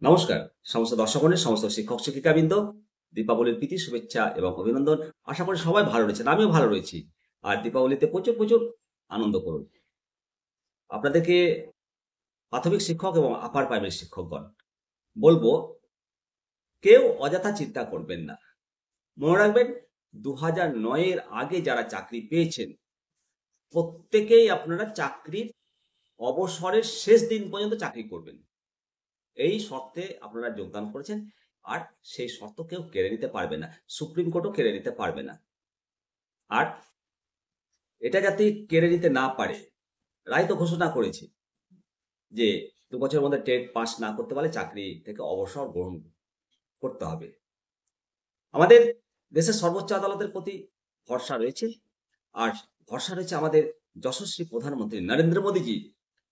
নমস্কার সমস্ত দর্শকগণের, সমস্ত শিক্ষক শিক্ষিকাবৃন্দ, দীপাবলির প্রীতি শুভেচ্ছা এবং অভিনন্দন। আশা করি সবাই ভালো রয়েছেন, আমিও ভালো রয়েছি। আর দীপাবলিতে প্রচুর প্রচুর আনন্দ করুন। আপনাদেরকে প্রাথমিক শিক্ষক এবং আপার প্রাইমারি শিক্ষকগণ বলবো, কেউ অযথা চিন্তা করবেন না। মনে রাখবেন, 2009-এর আগে যারা চাকরি পেয়েছেন প্রত্যেকেই আপনারা চাকরির অবসরের শেষ দিন পর্যন্ত চাকরি করবেন, এই শর্তে আপনারা যোগদান করেছেন। আর সেই শর্ত কেউ কেড়ে নিতে পারবে না, সুপ্রিম কোর্টও কেড়ে নিতে পারবে না। আর এটা যাতে কেড়ে নিতে না পারে, রায় তো ঘোষণা করেছে যে 2 বছরের মধ্যে টেট পাস না করতে পারলে চাকরি থেকে অবসর গ্রহণ করতে হবে। আমাদের দেশের সর্বোচ্চ আদালতের প্রতি ভরসা রয়েছে, আর ভরসা রয়েছে আমাদের যশস্বী প্রধানমন্ত্রী নরেন্দ্র মোদীজি,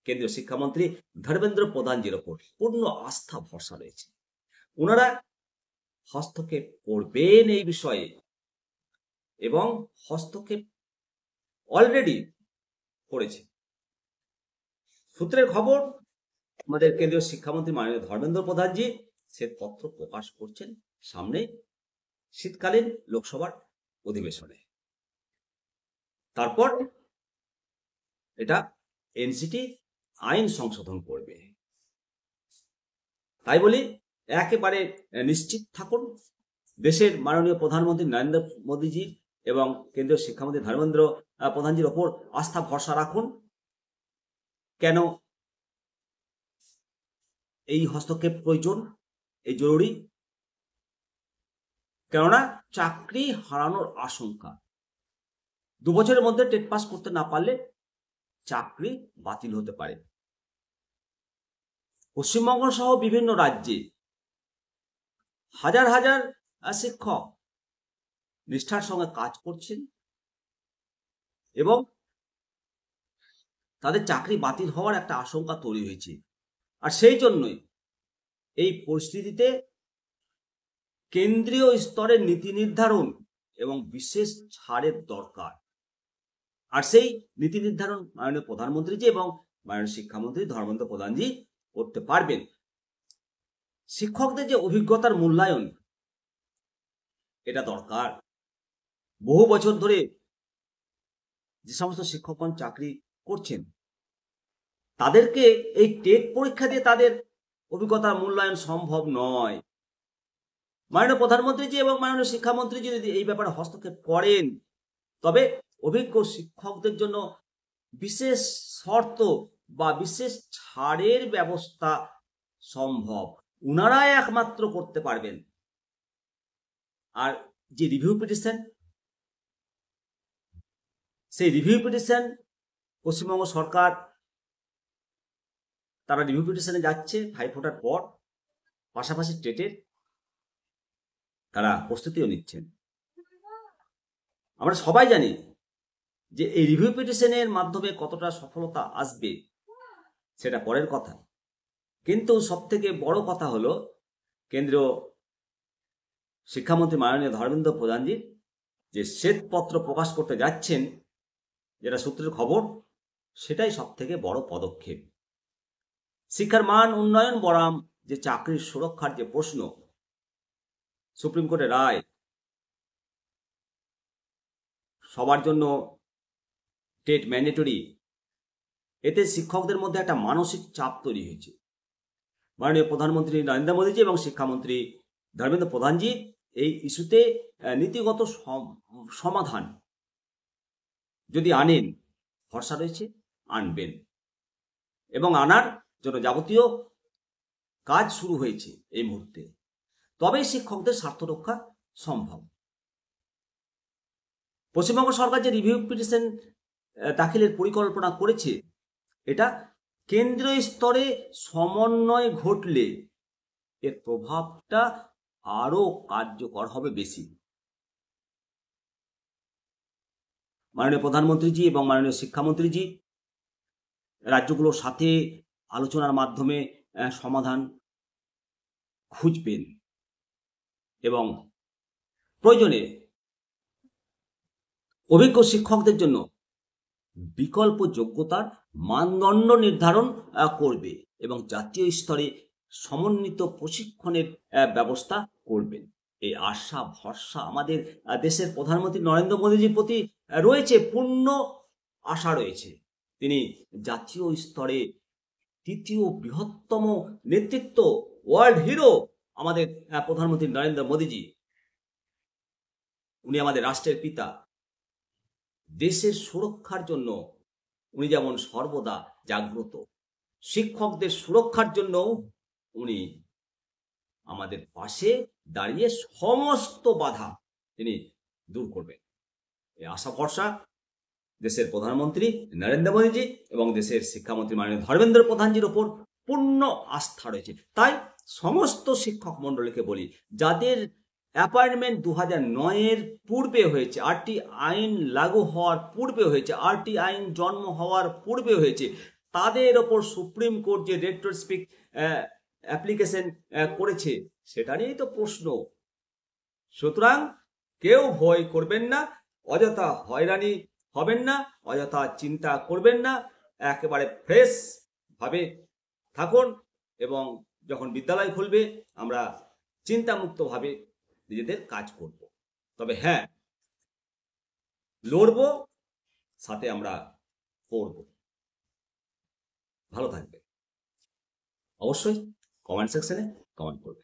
কেন্দ্রীয় শিক্ষামন্ত্রী ধর্মেন্দ্র প্রধানজির ওপর পূর্ণ আস্থা ভরসা রয়েছে। ওনারা হস্তক্ষেপ করবেন এই বিষয়ে, এবং হস্তক্ষেপ অলরেডি করেছে। সূত্রের খবর, আমাদের কেন্দ্রীয় শিক্ষামন্ত্রী মাননীয় ধর্মেন্দ্র প্রধানজি শ্বেতপত্র প্রকাশ করছেন সামনে শীতকালীন লোকসভার অধিবেশনে। তারপর এটা এনসিটি আইন সংশোধন করবে। তাই বলি, একেবারে নিশ্চিত থাকুন, দেশের মাননীয় প্রধানমন্ত্রী নরেন্দ্র মোদীজি এবং কেন্দ্রীয় শিক্ষামন্ত্রী ধর্মেন্দ্র প্রধানজির ওপর আস্থা ভরসা রাখুন। কেন এই হস্তক্ষেপ প্রয়োজন, এই জরুরি? কেননা চাকরি হারানোর আশঙ্কা। 2 বছরের মধ্যে টেট পাস করতে না পারলে চাকরি বাতিল হতে পারে। পশ্চিমবঙ্গ সহ বিভিন্ন রাজ্যে হাজার হাজার শিক্ষক নিষ্ঠার সঙ্গে কাজ করছেন এবং তাদের চাকরি বাতিল হওয়ার একটা আশঙ্কা তৈরি হয়েছে। আর সেই জন্যই এই পরিস্থিতিতে কেন্দ্রীয় স্তরের নীতি নির্ধারণ এবং বিশেষ ছাড়ের দরকার। আর সেই নীতি নির্ধারণ মাননীয় প্রধানমন্ত্রীজি এবং মাননীয় শিক্ষামন্ত্রী ধর্মেন্দ্র প্রধানজি করতে পারবেন। শিক্ষকদের যে অভিজ্ঞতার মূল্যায়ন, এটা দরকার। বহু বছর ধরে যে সমস্ত শিক্ষকগণ চাকরি করছেন তাদেরকে এই টেট পরীক্ষা দিয়ে তাদের অভিজ্ঞতার মূল্যায়ন সম্ভব নয়। মাননীয় প্রধানমন্ত্রীজি এবং মাননীয় শিক্ষামন্ত্রীজি যদি এই ব্যাপারে হস্তক্ষেপ করেন, তবে অভিজ্ঞ শিক্ষকদের জন্য বিশেষ শর্ত বা বিশেষ ছাড়ের ব্যবস্থা সম্ভব, উনারাই একমাত্র করতে পারবেন। আর যে রিভিউ পিটিশন, সেই রিভিউ পিটিশন পশ্চিমবঙ্গ সরকার, তারা রিভিউ পিটিশনে যাচ্ছে 5 ফোটার পর, পাশাপাশি টেটের তারা প্রস্তুতিও নিচ্ছেন। আমরা সবাই জানি যে এই রিভিউ পিটিশনের মাধ্যমে কতটা সফলতা আসবে সেটা পরের কথা, কিন্তু সব থেকে বড় কথা হলো কেন্দ্রীয় শিক্ষামন্ত্রী মাননীয় ধর্মেন্দ্র প্রধানজি যে শ্বেতপত্র প্রকাশ করতে যাচ্ছেন, যেটা সূত্রের খবর, সেটাই সব থেকে বড় পদক্ষেপ। শিক্ষার মান উন্নয়ন বনাম যে চাকরির সুরক্ষার যে প্রশ্ন, সুপ্রিম কোর্টের রায়, সবার জন্য টেট ম্যান্ডেটরি, এতে শিক্ষকদের মধ্যে একটা মানসিক চাপ তৈরি হয়েছে। মাননীয় প্রধানমন্ত্রী নরেন্দ্র মোদীজি এবং শিক্ষামন্ত্রী ধর্মেন্দ্র প্রধানজি এই ইস্যুতে নীতিগত সমাধান যদি আনেন, ভরসা রয়েছে আনবেন, এবং আনার জন্য যাবতীয় কাজ শুরু হয়েছে এই মুহূর্তে। তবেই শিক্ষকদের স্বার্থ রক্ষা সম্ভব। পশ্চিমবঙ্গ সরকার যে রিভিউ পিটিশন দাখিলের পরিকল্পনা করেছে, এটা কেন্দ্রীয় স্তরে সমন্বয় ঘটলে এর প্রভাবটা আরো কার্যকর হবে বেশি। মাননীয় প্রধানমন্ত্রীজি এবং মাননীয় শিক্ষামন্ত্রীজি রাজ্যগুলোর সাথে আলোচনার মাধ্যমে সমাধান খুঁজবেন এবং প্রয়োজনে অভিজ্ঞ শিক্ষকদের জন্য বিকল্প যোগ্যতার মানদণ্ড নির্ধারণ করবে এবং জাতীয় স্তরে সমন্বিত প্রশিক্ষণের ব্যবস্থা করবেন। এই আশা ভরসা আমাদের দেশের প্রধানমন্ত্রী নরেন্দ্র মোদীজির প্রতি রয়েছে, পূর্ণ আশা রয়েছে। তিনি জাতীয় স্তরে তৃতীয় বৃহত্তম নেতৃত্ব, ওয়ার্ল্ড হিরো আমাদের প্রধানমন্ত্রী নরেন্দ্র মোদীজি। উনি আমাদের রাষ্ট্রের পিতা। দেশের সুরক্ষার জন্য উনি যেমন সর্বদা জাগ্রত, শিক্ষকদের সুরক্ষার জন্য উনি আমাদের পাশে দাঁড়িয়ে সমস্ত বাধা তিনি দূর করবেন। এই আশা ভরসা দেশের প্রধানমন্ত্রী নরেন্দ্র মোদীজি এবং দেশের শিক্ষামন্ত্রী মাননীয় ধর্মেন্দ্র প্রধানজির ওপর পূর্ণ আস্থা রয়েছে। তাই সমস্ত শিক্ষক মণ্ডলীকে বলি, যাদের অ্যাপয়েন্টমেন্ট 2009-এর পূর্বে হয়েছে, আরটি আইন লাগু হওয়ার পূর্বে হয়েছে, আরটি আইন জন্ম হওয়ার পূর্বে হয়েছে, তাদের ওপর সুপ্রিম কোর্ট যে রেট্রোস্পেক্ট অ্যাপ্লিকেশন করেছে, সেটা নিয়েই তো প্রশ্ন। সুতরাং কেউ ভয় করবেন না, অযথা হয়রানি হবেন না, অযথা চিন্তা করবেন না, একেবারে ফ্রেশ ভাবে থাকুন এবং যখন বিদ্যালয় খুলবে আমরা চিন্তামুক্তভাবে নিজেদের কাজ করব। তবে হ্যাঁ, লড়ব, সাথে আমরা পড়ব। ভালো থাকবে। অবশ্যই কমেন্ট সেকশনে কমেন্ট করবে।